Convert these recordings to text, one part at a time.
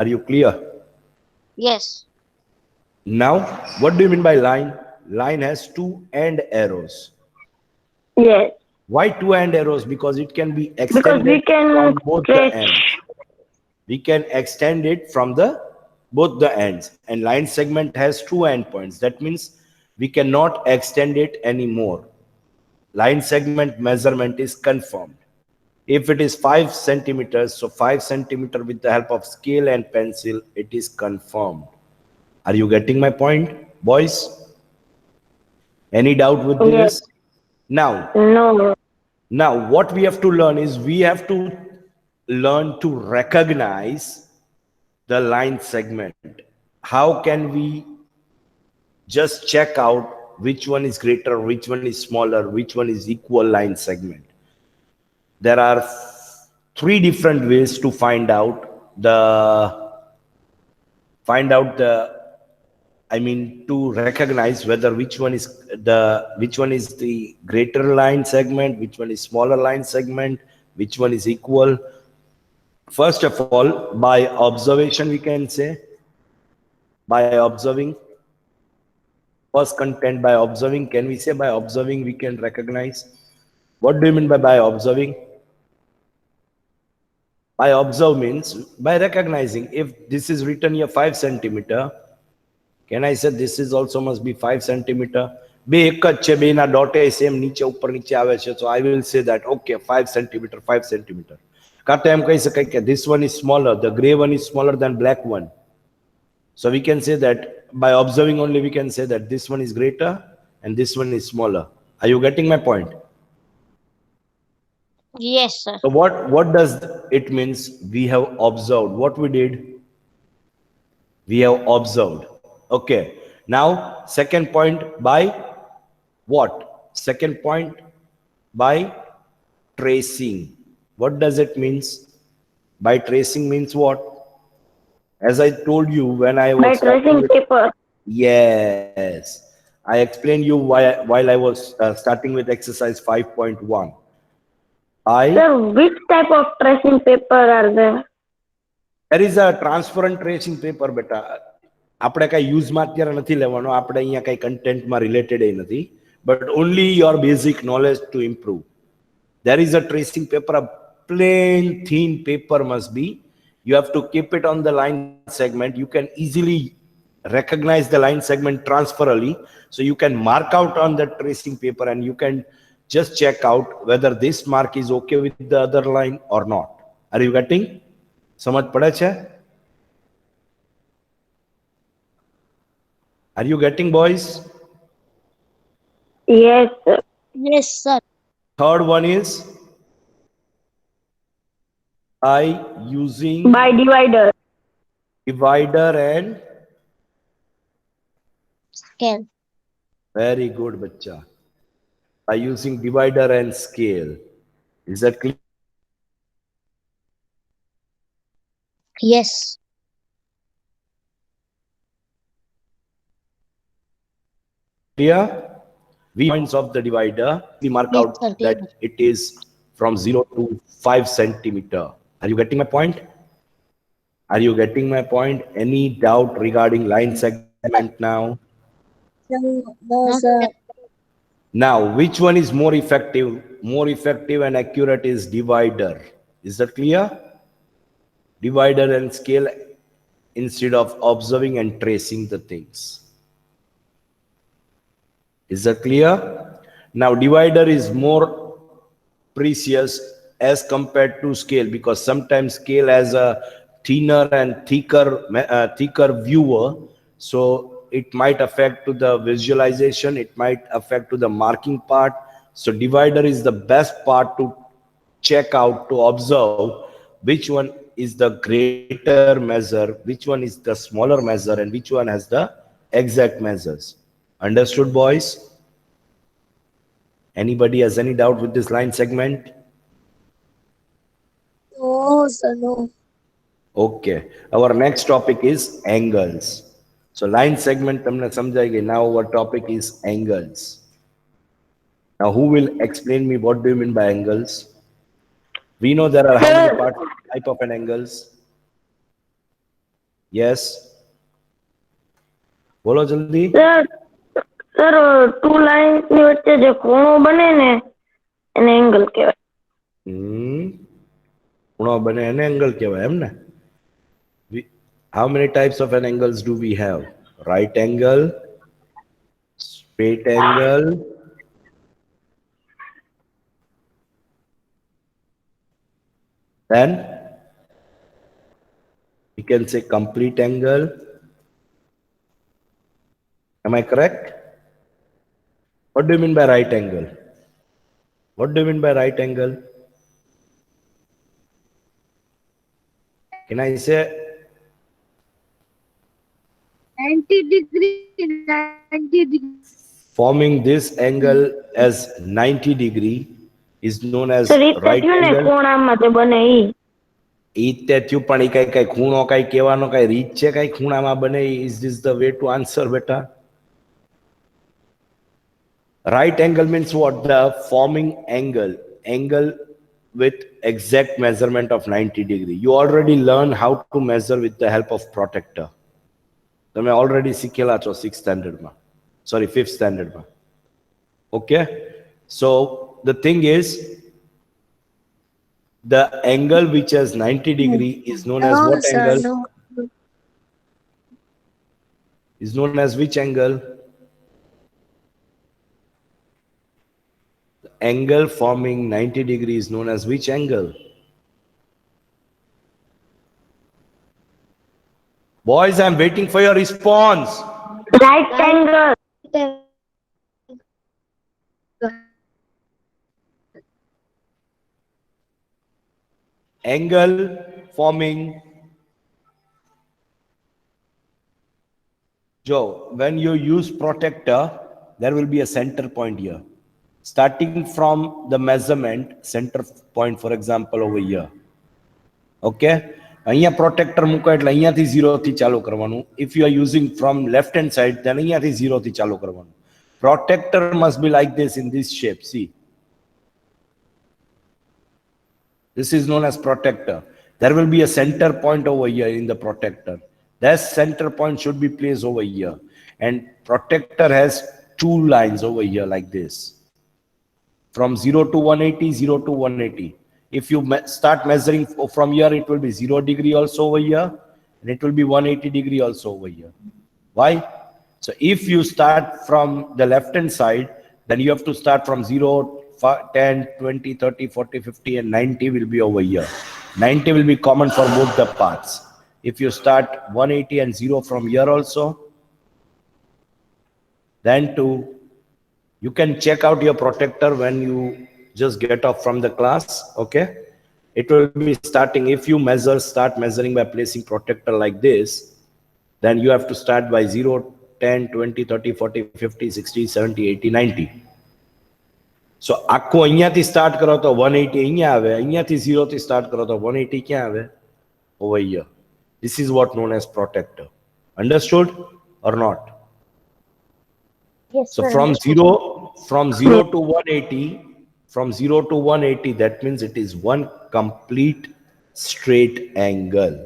Are you clear? Yes. Now, what do you mean by line? Line has two end arrows. Yes. Why two end arrows? Because it can be Because we extended can from both the stretch. ends. We can extend it from the both the ends, and line segment has two endpoints. That means we cannot extend it anymore. Line segment measurement is confirmed. If it is 5 centimeters, so 5 centimeter with the help of scale and pencil, it is confirmed. Are you getting my point, boys? Any doubt with Yes. this? Now, No. what we have to learn is we have to learn to recognize the line segment. How can we just check out which one is greater, which one is smaller, which one is equal line segment? There are three different ways to find out the I mean to recognize whether which one is the greater line segment, which one is smaller line segment, which one is equal. First of all, by observation we can say, by observing first content, by observing, can we say by observing we can recognize? What do you mean by observing? By observe means by recognizing. If this is written here 5 centimeter, can I say this is also must be 5 centimeter? બે એક જ છે, બેના ડોટે same નીચે ઉપર નીચે આવે છે, so I will say that okay 5 centimeter 5 centimeter. કાં તો એમ કહી શકાય કે this one is smaller, the gray one is smaller than black one. So we can say that by observing only we can say that this one is greater and this one is smaller. Are you getting my point? Yes, sir. So what does it means? We have observed. What we did? We have observed. Okay. Now second point, by what? Second point, by tracing. What does it means? By tracing means what? As I told you when I By was tracing paper. yes, I explained you while I was starting with exercise 5.1. Sir, which type of tracing paper are there? There is a transparent tracing paper, બેટા. આપણે કઈ યુઝમાં અત્યારે નથી લેવાનો, આપણે અહીંયા કઈ કન્ટેન્ટમાં related નથી, but only your basic knowledge to improve. There is a tracing paper, a plain thin paper must be. You have to keep it on the line segment. You can easily recognize the line segment transferally, so you can mark out on the tracing paper and you can just check out whether this mark is okay with the other line or not. Are you getting? समझ पड़े छे? Are you getting, boys? Yes, sir. Yes, sir. Third one is by using By divider. divider and Scale. very good, bacha. By using divider and scale. Is that clear? Yes. We points of the divider, we mark Yes, out sir, that clear. it is from 0 to 5 centimeter. Are you getting my point? Are you getting my point? Any doubt regarding line segment now? No, sir. Now, which one is more effective? More effective and accurate is divider. Is that clear? Divider and scale instead of observing and tracing the things. Is that clear? Now, divider is more precious as compared to scale, because sometimes scale has a thinner and thicker viewer, so it might affect to the visualization, it might affect to the marking part. So divider is the best part to check out, to observe which one is the greater measure, which one is the smaller measure, and which one has the exact measures. Understood, boys? Anybody has any doubt with this line segment? No, sir, no. Okay, our next topic is angles. So line segment તમને સમજાઈ ગઈ. Now our topic is angles. Now who will explain me what do you mean by angles? We know there are how many Sir. type of an angles? Yes. બોલો જલ્દી. Sir two lines ની વચ્ચે જે ખૂણો બને ને એને angle કહેવાય. ખૂણો બને એને એંગલ કહેવાય એમ ને. How many types of an angles do we have? Right angle, straight angle, then we can say complete angle. Am I correct? What do you mean by right angle? What do you mean by right angle? Can I say 90 degree, 90 degree. forming this angle as 90 degree is known as સર ઈ તે right થયું ને angle? ખૂણામાં જે બને ઈ. ઈ તે થયું પણ ઈ કઈ ખૂણો કઈ કહેવાનો કઈ રીત છે કઈ ખૂણામાં બને? Is this the way to answer beta? Right angle means what? The forming angle with exact measurement of 90 degree. You already learn how to measure with the help of protractor. તમે already શીખેલા છો 6th standard માં, sorry 5th standard માં. Okay, so the thing is the angle which has 90 degree is known as No, what sir, angle? no. Is known as which angle? The angle forming 90 degree is known as which angle? Boys, I'm waiting for your response. Right angle. Angle forming, Joe, when you use protractor, there will be a center point here. Starting from the measurement, center point, for example, over here. Okay? અહીંયા protractor મૂકો એટલે અહીંયાથી 0 થી ચાલુ કરવાનું. If you are using from left hand side, then અહીંયાથી 0 થી ચાલુ કરવાનું. Protector must be like this in this shape. See. This is known as protector. There will be a center point over here in the protector. That center point should be placed over here. And protector has two lines over here like this. From 0 to 180, 0 to 180. If you start measuring from here, it will be 0 degree also over here. And it will be 180 degree also over here. Why? So if you start from the left hand side, then you have to start from 0, 10, 20, 30, 40, 50 and 90 will be over here. 90 will be common for both the parts. If you start 180 and 0 from here also, then you can check out your protector when you just get off from the class. Okay, it will be starting. If you start measuring by placing protector like this, then you have to start by 0, 10, 20, 30, 40, 50, 60, 70, 80, 90. So આખો અહીંયાથી start કરો તો 180 અહીંયા આવે, અહીંયાથી 0 થી start કરો તો 180 ક્યાં આવે? Over here. This is what known as protector. Understood or not? Yes, So sir. from 0 to 180, from 0 to 180, that means it is one complete straight angle.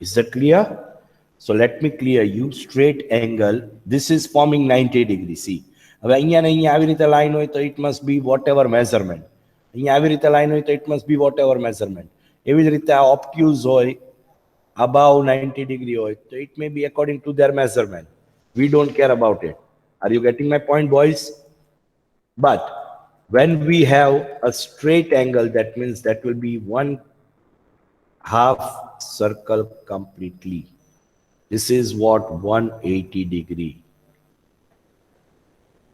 Is that clear? So let me clear you. Straight angle, this is forming 90 degrees. See, હવે અહીંયા ને અહીંયા આવી રીતે line હોય તો it must be whatever measurement. અહીંયા આવી રીતે લાઈન હોય તો it must be whatever measurement. એવી જ રીતે આ obtuse હોય, above 90 degree હોય તો it may be according to their measurement. We don't care about it. Are you getting my point, boys? But when we have a straight angle, that means that will be one half circle completely. This is what 180 degree.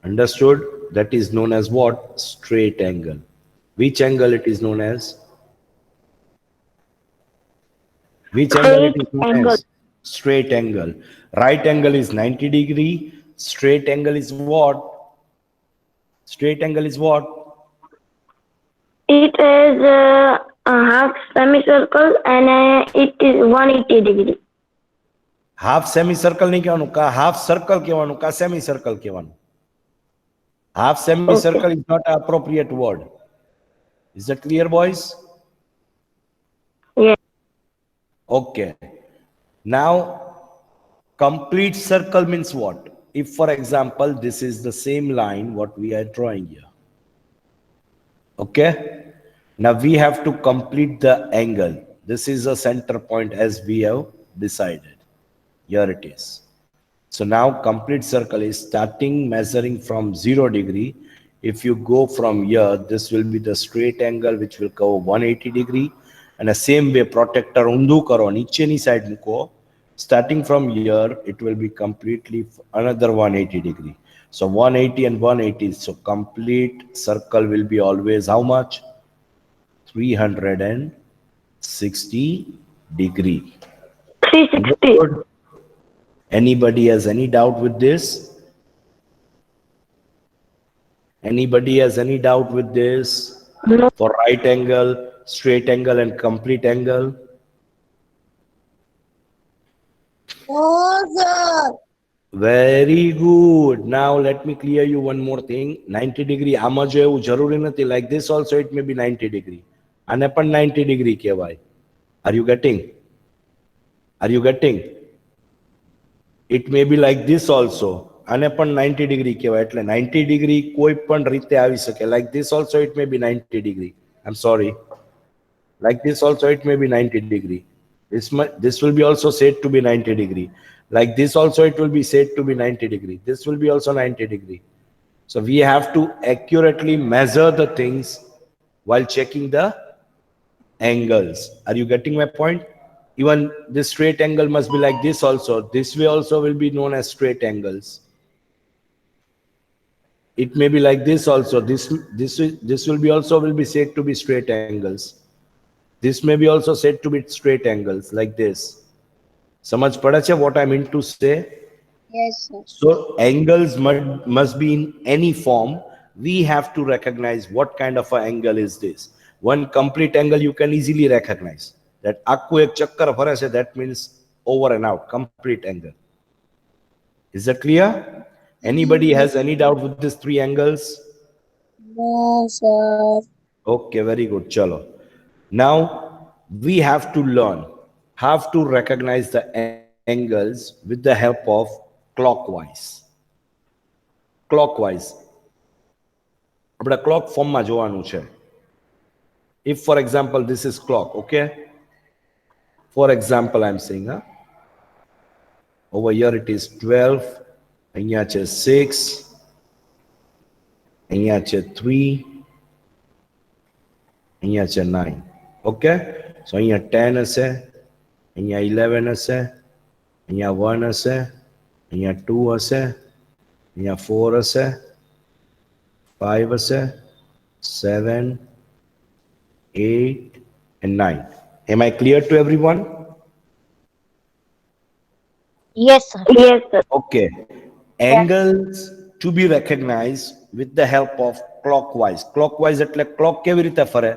Understood? That is known as what? Straight angle. Which angle it is known as? Which angle it is known as? Straight angle. Right angle is 90 degree. Straight angle is what? Straight angle is what? It is a half semicircle and it is 180 degree. Half semicircle નહીં કહેવાનું, કા half circle કહેવાનું, કા semicircle કહેવાનું. Half semicircle is not an appropriate word. Is that clear, boys? Yes. Okay. Now, complete circle means what? If, for example, this is the same line what we are drawing here. Okay? Now we have to complete the angle. This is a center point as we have decided. Here it is. So now complete circle is starting measuring from 0 degree. If you go from here, this will be the straight angle which will cover 180 degree. And the same way protector undu karo, niche side muko. Starting from here, it will be completely another 180 degree. So 180 and 180. So complete circle will be always how much? 360 degree. 360. Good. Anybody has any doubt with this? Anybody has any doubt with this? No. For right angle, straight angle and complete angle? No, sir. Very good. Now let me clear you one more thing. 90 degree આમાં જો એવું જરૂરી નથી. Like this also it may be 90 degree. આને પણ 90 degree કહેવાય. Are you getting? Are you getting? It may be like this also. આને પણ 90 degree કહેવાય. એટલે 90 degree કોઈ પણ રીતે આવી શકે. Like this also it may be 90 degree. I'm sorry. Like this also it may be 90 degree. This will be also said to be 90 degree. Like this also it will be said to be 90 degree. This will be also 90 degree. So we have to accurately measure the things while checking the angles. Are you getting my point? Even this straight angle must be like this also. This way also will be known as straight angles. It may be like this also. This will be also will be said to be straight angles. This may be also said to be straight angles like this. Samajh pada chhe what I mean to say? Yes, sir. So angles must be in any form. We have to recognize what kind of an angle is this. One complete angle you can easily recognize. That akku ek chakkar phare se, that means over and out, complete angle. Is that clear? Anybody has any doubt with these three angles? No, sir. Okay, very good. Chalo. Now we have to learn how to recognize the angles with the help of clockwise. Clockwise. આપણે clock form માં જોવાનું છે. If for example this is clock, okay? For example I'm saying, over here it is 12, અહીંયા છે 6, અહીંયા છે 3, અહીંયા છે 9. Okay? So અહીંયા 10 હશે, અહીંયા 11 હશે, અહીંયા 1 હશે, અહીંયા 2 હશે, અહીંયા 4 હશે, 5 હશે, 7, 8 and 9. Am I clear to everyone? Yes, sir. Yes, sir. Okay. Angles to be recognized with the help of clockwise. Clockwise એટલે clock કેવી રીતે ફરે?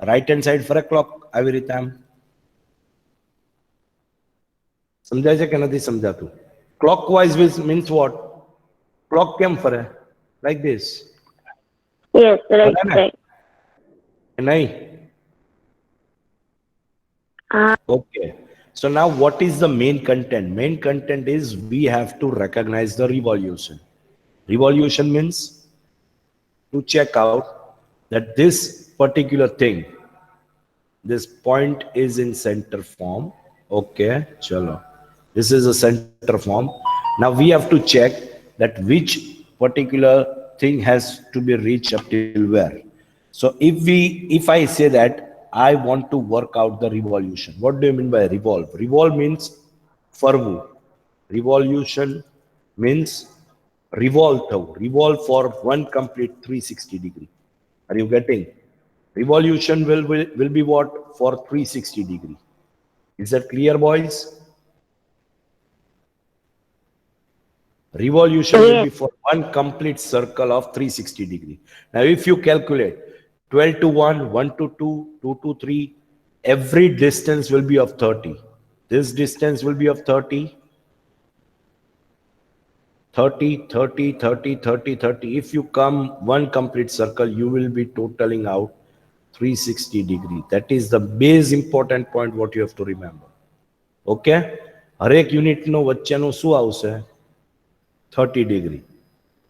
Right hand side ફરે clock આવી રીતે આમ. સમજાય છે કે નથી સમજાતું? Clockwise means what? Clock કેમ ફરે? Like this. Yes, right, Banana. right. નહીં. Ah, Okay. So now what is the main content? Main content is we have to recognize the revolution. Revolution means to check out that this particular thing, this point is in center form. Okay, chalo. This is a center form. Now we have to check that which particular thing has to be reached up till where. So if I say that I want to work out the revolution. What do you mean by revolve? Revolve means farvu. Revolution means revolve. Revolve for one complete 360 degree. Are you getting? Revolution will be what? For 360 degree. Is that clear, boys? Revolution will be for one complete circle of 360 degree. Now if you calculate 12 to 1, 1 to 2, 2 to 3, every distance will be of 30. This distance will be of 30, 30, 30, 30, 30, 30. If you come one complete circle, you will be totaling out 360 degree. That is the base important point what you have to remember. Okay, હરેક યુનિટનો વચ્ચેનો શું આવશે? 30 degree.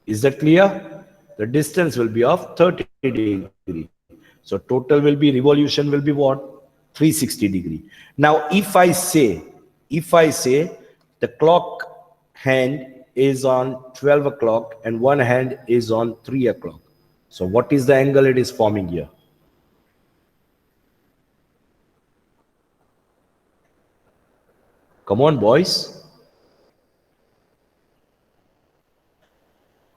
Is that clear? The distance will be of 30 degree. So total will be, revolution will be what? 360 degree. Now if I say the clock hand is on 12 o'clock and one hand is on 3 o'clock. So what is the angle it is forming here? Come on, boys.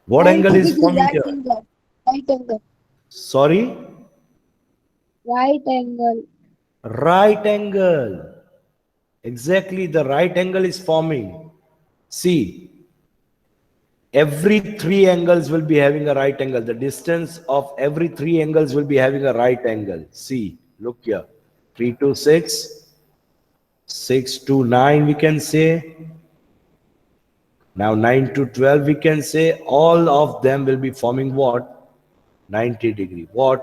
What angle is forming right here? angle. Right angle. Sorry? Right angle. Right angle. Exactly, the right angle is forming. See, every three angles will be having a right angle. The distance of every three angles will be having a right angle. See, look here. 3 to 6, 6 to 9 we can say. Now 9 to 12 we can say. All of them will be forming what? 90 degree. What?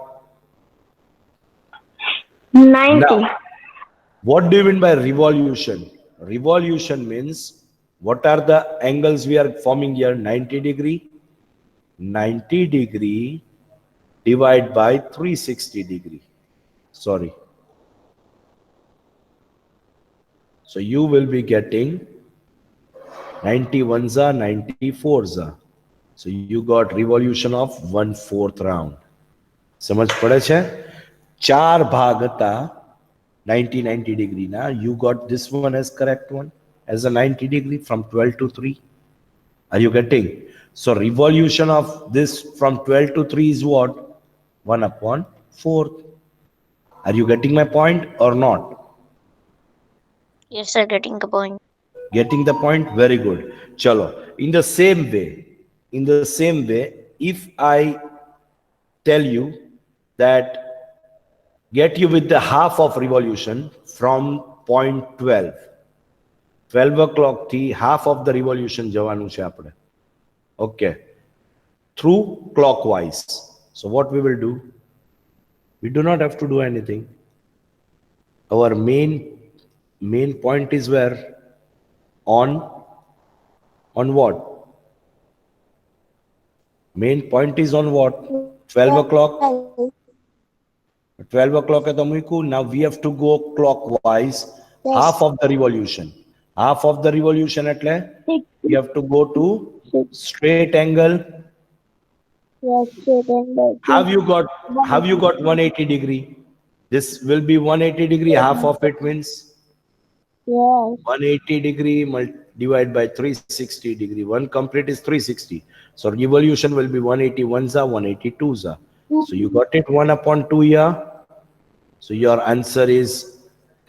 90. Now, what do you mean by revolution? Revolution means what are the angles we are forming here? 90 degree. 90 degree divide by 360 degree. Sorry. So you will be getting 91s are 94s are. So you got revolution of 1/4 round. समझ पड़े छे? चार भाग હતા 90 degree na. You got this one as correct one as a 90 degree from 12 to 3. Are you getting? So revolution of this from 12 to 3 is what? 1/4. Are you getting my point or not? Yes, sir. Getting the point. Getting the point? Very good. Chalo. In the same way, if I tell you that get you with the half of revolution from point 12. 12 o'clock thi half of the revolution જવાનું છે આપણે. Okay. Through clockwise. So what we will do? We do not have to do anything. Our main point is where? On what? Main point is on what? 12 o'clock. 12 o'clock at the Muiku. Now we have to go clockwise. Yes. Half of the revolution. Half of the revolution atle we have to go to straight angle. Yes, straight angle. Have you got 180 degree? This will be 180 degree. Half of it means Yes. 180 degree divided by 360 degree. One complete is 360. So revolution will be 181s are 182s are. So you got it 1/2 here. So your answer is,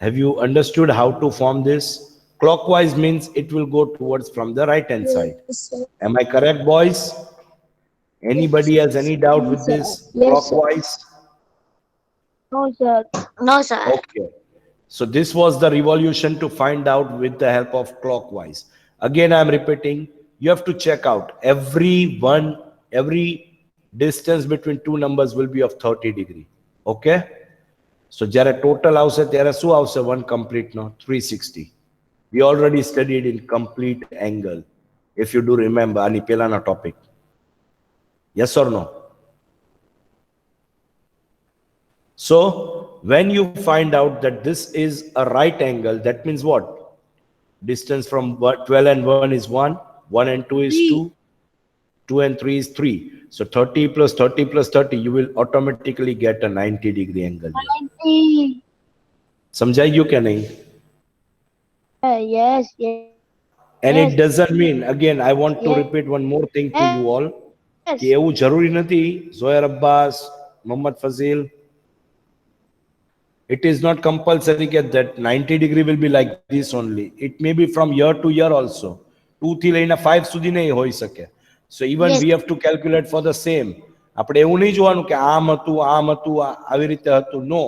have you understood how to form this? Clockwise means it will go towards from the right hand side. Yes, sir. Am I correct, boys? Anybody has any doubt with this? Yes, sir. Clockwise? No, sir. No, sir. Okay. So this was the revolution to find out with the help of clockwise. Again, I am repeating, you have to check out every distance between two numbers will be of 30 degree. Okay. So jare total avse tyare શું આવશે? One complete no 360. We already studied in complete angle. If you do remember ani pelana topic. Yes or no? So when you find out that this is a right angle, that means what? Distance from 12 and 1 is 1, 1 and 2 is 2, 2 and 3 is 3. So 30 plus 30 plus 30, you will automatically get a 90 degree angle. 90. समझाइयो क्या नहीं? Yes, yes. And Yes. it doesn't mean, again, I want to Yes. repeat one more thing to you all. Yes. कि એવું જરૂરી નથી, Zohair Abbas, Mohammad Fazil, it is not compulsory that 90 degree will be like this only. It may be from year to year also. 2 થી લઈને 5 સુધી નહીં હોઈ શકે. So even Yes. we have to calculate for the same. આપણે એવું નહીં જોવાનું કે આમ હતું, આવી રીતે હતું. No.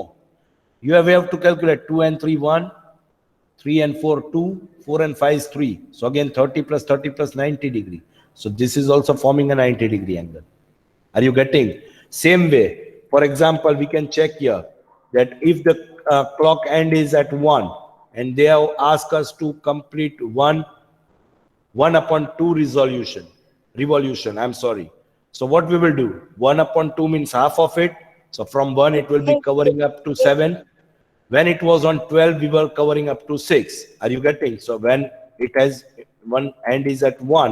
You have to calculate 2 and 3, 1, 3 and 4, 2, 4 and 5 is 3. So again 30 plus 90 degree. So this is also forming a 90 degree angle. Are you getting? Same way. For example, we can check here that if the clock end is at 1 and they have asked us to complete 1/2 revolution. I'm sorry. So what we will do? 1/2 means half of it. So from 1, it will be covering up to 7. When it was on 12, we were covering up to 6. Are you getting? So when it has one end is at 1,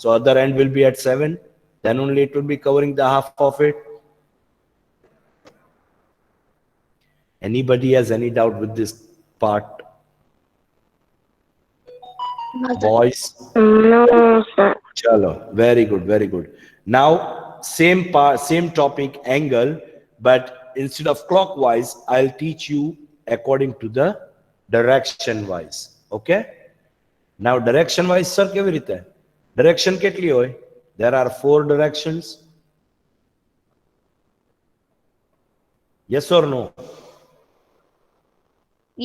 so other end will be at 7. Then only it will be covering the half of it. Anybody has any doubt with this part? No, sir. Boys? No, sir. Chalo, very good, very good. Now, same topic, angle, but instead of clockwise, I'll teach you according to the direction wise. Okay? Now, direction wise, sir, કેવી રીતે? Direction કેટલી હોય? There are 4 directions. Yes or no?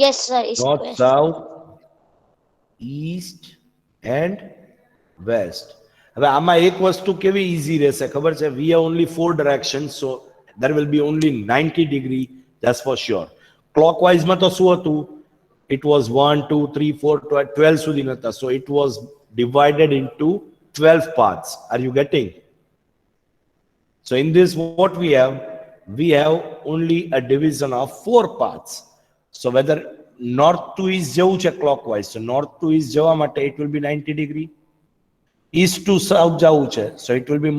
Yes, sir. East, North, west. south, east and west. હવે આમાં એક વસ્તુ કેવી easy રહેશે ખબર છે? We have only 4 directions, so there will be only 90 degree, that's for sure. Clockwise માં તો શું હતું? It was 1, 2, 3, 4, 12 સુધી નતા. So it was divided into 12 parts. Are you getting? So in this, what we have only a division of 4 parts. So whether north to east જવું છે clockwise, so north to east જવા માટે it will be 90 degree. East to south જવું છે, so it will be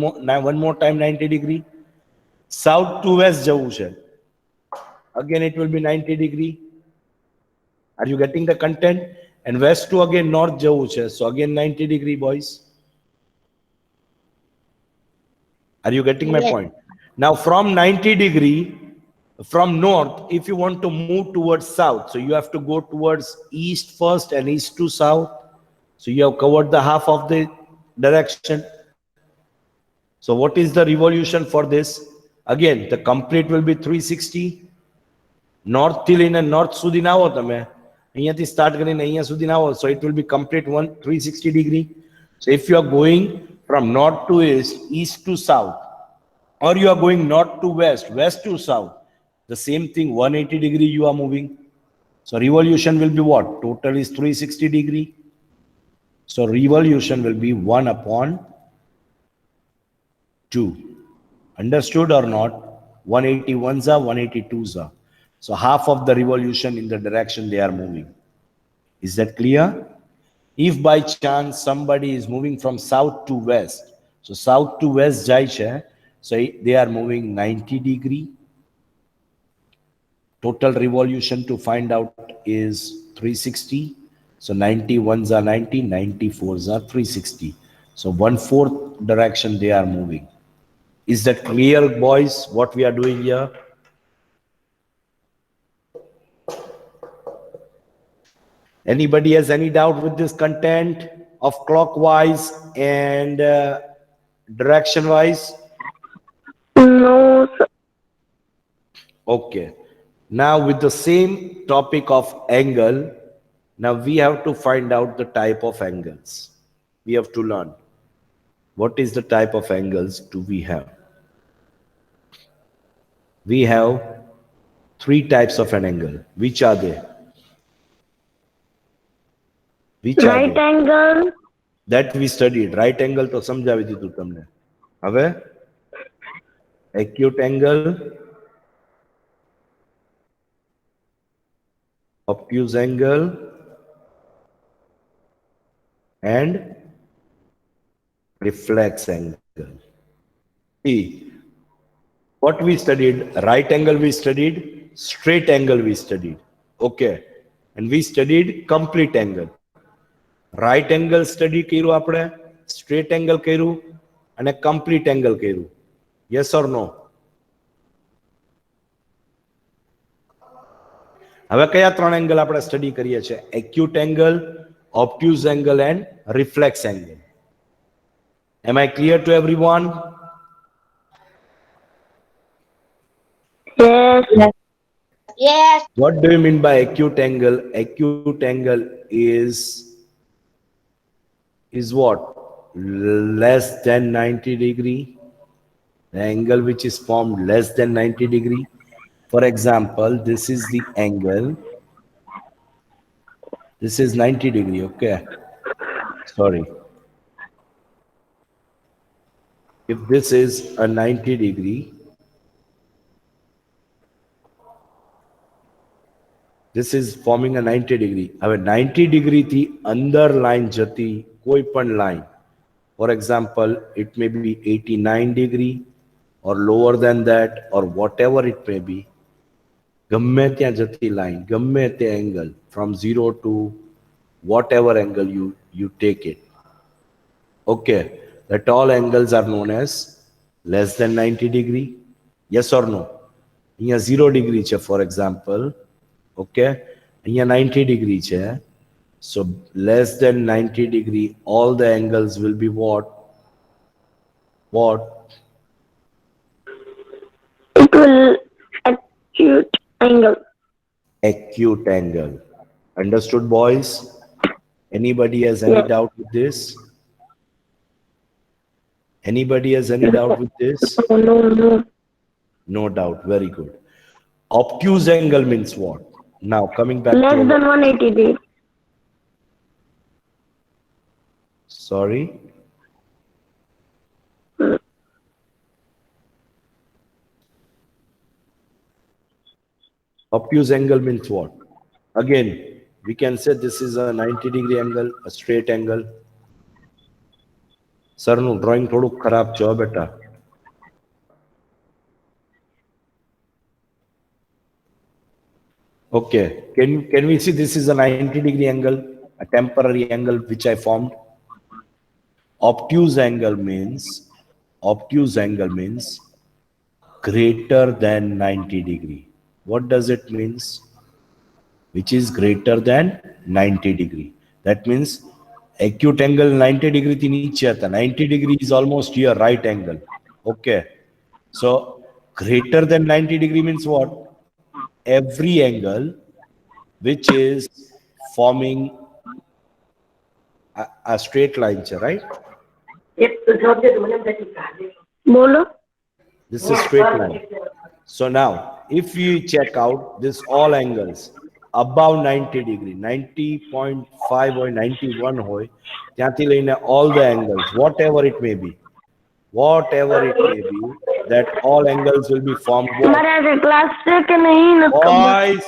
one more time 90 degree. South to west જવું છે, again it will be 90 degree. Are you getting the content? And west to again north જવું છે, so again 90 degree, boys. Are you getting my Yes. point? Now from 90 degree, from north, if you want to move towards south, so you have to go towards east first and east to south. So you have covered the half of the direction. So what is the revolution for this? Again, the complete will be 360. North થી લઈને north સુધી ના આવો તમે, અહીંયાથી start કરીને અહીંયા સુધી ના આવો, so it will be complete 360 degree. So if you are going from north to east, east to south, or you are going north to west, west to south, the same thing, 180 degree you are moving. So revolution will be what? Total is 360 degree. So revolution will be 1/2. Understood or not? 181s are 182s are. So half of the revolution in the direction they are moving. Is that clear? If by chance somebody is moving from south to west, so south to west જાય છે, so they are moving 90 degree. Total revolution to find out is 360. So 91s are 90, 94s are 360. So 1/4 direction they are moving. Is that clear, boys, what we are doing here? Anybody has any doubt with this content of clockwise and direction wise? No, sir. Okay. Now with the same topic of angle, now we have to find out the type of angles. We have to learn what is the type of angles do we have. We have 3 types of an angle. Which are they? Which are Right they? angle, That we studied. Right angle to સમજાવી દીધું તમને. હવે acute angle, obtuse angle, and reflex angle. See, what we studied, right angle we studied, straight angle we studied. Okay. And we studied complete angle. Right angle study કર્યું આપણે, straight angle કર્યું, અને complete angle કર્યું. Yes or no? હવે કયા 3 angle આપણે study કરીએ છીએ? acute angle, obtuse angle and reflex angle. Am I clear to everyone? yes, Yes. What do you mean by acute angle? Acute angle is what? Less than 90 degree. The angle which is formed less than 90 degree. For example, this is the angle This is 90 degree, okay? Sorry. If this is a 90 degree, this is forming a 90 degree. હવે 90 degree થી અંદર line જતી કોઈ પણ line, for example, it may be 89 degree or lower than that or whatever it may be, ગમે ત્યાં જતી line, ગમે તે angle from 0 to whatever angle you take it. Okay, that all angles are known as less than 90 degree. Yes or no? Here 0 degree છે for example. Okay, here 90 degree છે. So less than 90 degree, all the angles will be what? What? It will acute angle. Acute angle. Understood, boys? Anybody has any Yeah. doubt with this? Anybody has any doubt with this? No. No doubt. Very good. Obtuse angle means what? Now coming back Less to than 180 degree. sorry. Obtuse angle means what? Again, we can say this is a 90 degree angle, a straight angle. Sir, no drawing thodu kharab છે beta. Okay, can we see this is a 90 degree angle, a temporary angle which I formed? Obtuse angle means greater than 90 degree. What does it means? Which is greater than 90 degree. That means acute angle 90 degree thi niche hata. 90 degree is almost here, right angle. Okay. So greater than 90 degree means what? Every angle which is forming a straight line, right? Bolo. This is straight line. So now, if you check out this all angles above 90 degree, 90.5 or 91 hoy, ત્યાંથી લઈને all the angles, whatever it may be, that all angles will be formed. हमारे यहाँ class से के नहीं न Boys,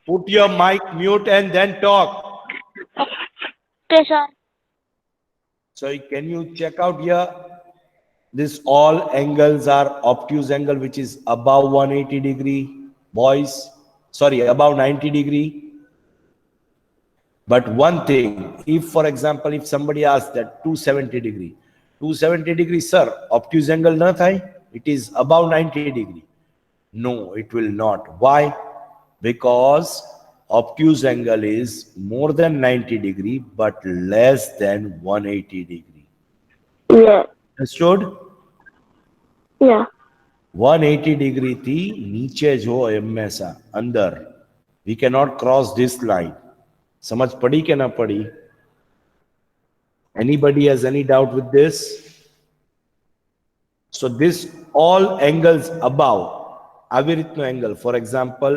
put your mic mute and then talk. Okay, sir. So can you check out here? This all angles are obtuse angle which is above 180 degree, boys. Sorry, above 90 degree. But one thing, if for example, if somebody asks that 270 degree, sir, obtuse angle na thai, it is above 90 degree. No, it will not. Why? Because obtuse angle is more than 90 degree, but less than 180 degree. Yeah. Understood? Yeah. 180 degree thi niche jo हमेशा अंदर. We cannot cross this line. समझ पड़ी के ना पड़ी? Anybody has any doubt with this? So this all angles above, આવી રીતનો angle, for example,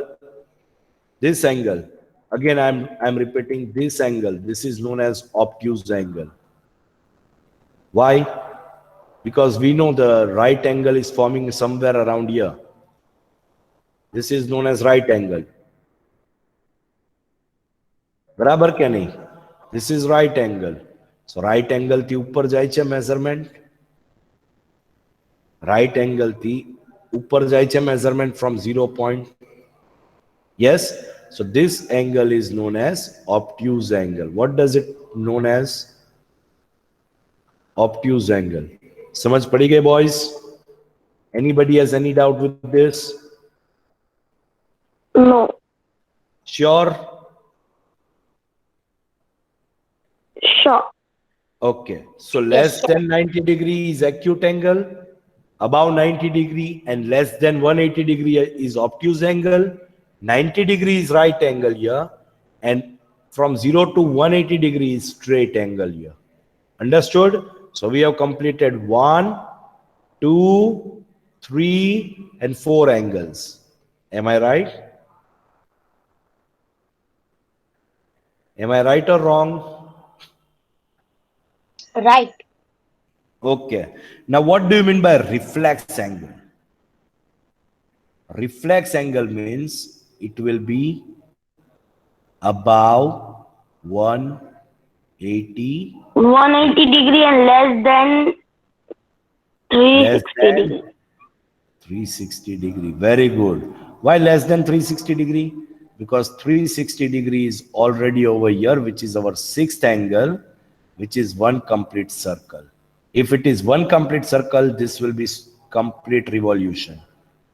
this angle, again I'm repeating this angle, this is known as obtuse angle. Why? Because we know the right angle is forming somewhere around here. This is known as right angle. बराबर क्या नहीं? This is right angle. So right angle થી ઉપર જાય છે measurement. Right angle થી ઉપર જાય છે measurement from 0 point. Yes. So this angle is known as obtuse angle. What does it known as? Obtuse angle. समझ पड़ी गई boys? Anybody has any doubt with this? No. Sure? Sure. Okay. So less than 90 degree is acute angle, above 90 degree and less than 180 degree is obtuse angle, 90 degree is right angle here, and from 0 to 180 degree is straight angle here. Understood? So we have completed 1, 2, 3 and 4 angles. Am I right? Am I right or wrong? Right. Okay. Now, what do you mean by reflex angle? Reflex angle means it will be above 180, 180 degree and less than less 360 than degree. 360 degree. Very good. Why less than 360 degree? Because 360 degree is already over here, which is our sixth angle, which is one complete circle. If it is one complete circle, this will be complete revolution.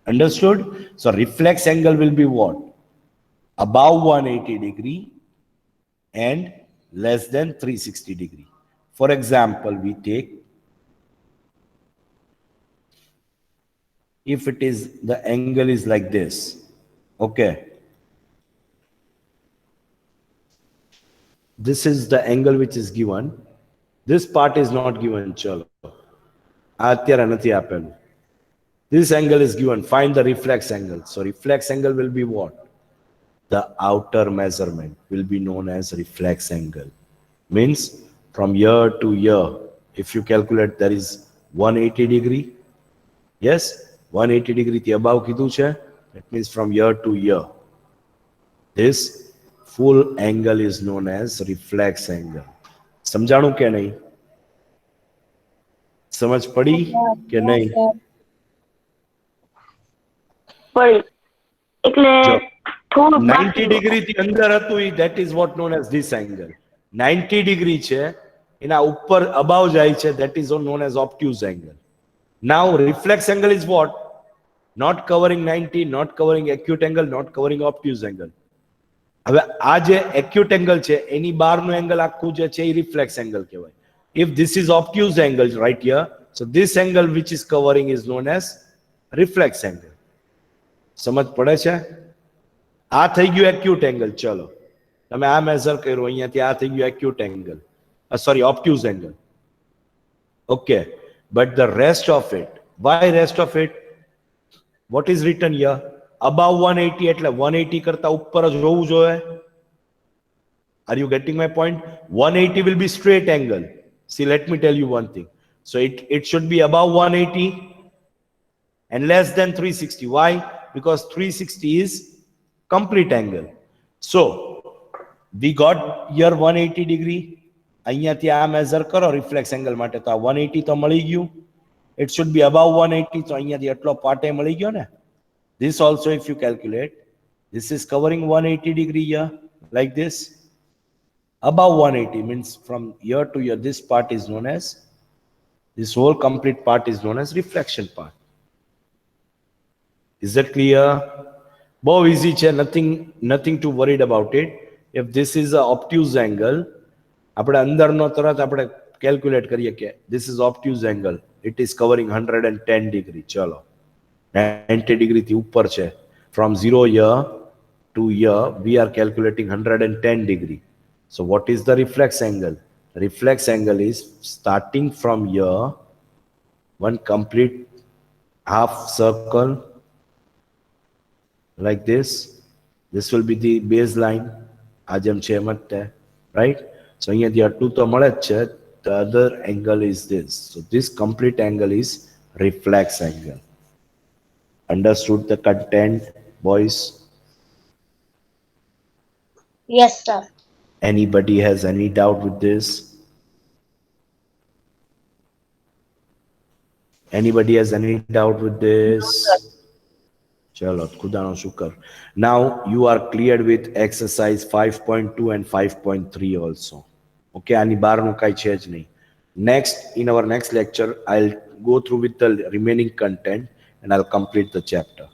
Understood? So reflex angle will be what? Above 180 degree and less than 360 degree. For example, we take, if it is, the angle is like this, okay, this is the angle which is given, this part is not given, chalo atyara nathi apelu. This angle is given, find the reflex angle. So reflex angle will be what? The outer measurement will be known as reflex angle. Means from here to here, if you calculate, there is 180 degree. Yes, 180 degree થી above કીધું છે. That means from here to here, this full angle is known as reflex angle. સમજાણું કે નહીં? સમજ પડી કે નહીં? પડી એટલે જો, થોડું 90 degree થી અંદર હતું ઈ, that is what known as this angle. 90 degree છે, એના ઉપર above જાય છે, that is known as obtuse angle. Now reflex angle is what? Not covering 90, not covering acute angle, not covering obtuse angle. હવે આ જે acute angle છે એની બહારનું angle આખું જે છે એ reflex angle કહેવાય. If this is obtuse angle right here, so this angle which is covering is known as reflex angle. સમજ પડે છે? આ થઈ ગયું acute angle. ચલો તમે આ મેઝર કર્યો, અહીંયાથી આ થઈ ગયું acute angle, sorry, obtuse angle. Okay, but the rest of it, why rest of it? What is written here? Above 180 એટલે 180 કરતા ઉપર જ હોવું જોઈએ. Are you getting my point? 180 will be straight angle. See, let me tell you one thing. So it should be above 180 and less than 360. Why? Because 360 is complete angle. So we got here 180 degree. અહીંયાથી આ measure કરો reflex angle માટે, તો આ 180 તો મળી ગયું. It should be above 180, so અહીંયાથી એટલો પાર્ટ એ મળી ગયો ને. This also, if you calculate, this is covering 180 degree here, like this. Above 180 means from here to here, this part is known as, this whole complete part is known as reflection part. Is that clear? Bow easy chair, nothing to worried about it. If this is a obtuse angle, આપણે અંદરનો તરત આપણે calculate કરીએ કે this is obtuse angle, it is covering 110 degree. ચલો 90 degree થી ઉપર છે. From 0 here to here we are calculating 110 degree. So what is the reflex angle? Reflex angle is starting from here, one complete half circle like this. This will be the baseline. Azam છે એમ જ તે, right? So અહીંયાથી આટલું તો મળે જ છે. The other angle is this. So this complete angle is reflex angle. Understood the content, boys? Yes, sir. Anybody has any doubt with this? Anybody has any doubt with this? Chalo, khudano shukar. Now you are cleared with exercise 5.2 and 5.3 also. Okay, ani barnu kai છે જ નહીં. Next, in our next lecture, I'll go through with the remaining content and I'll complete the chapter.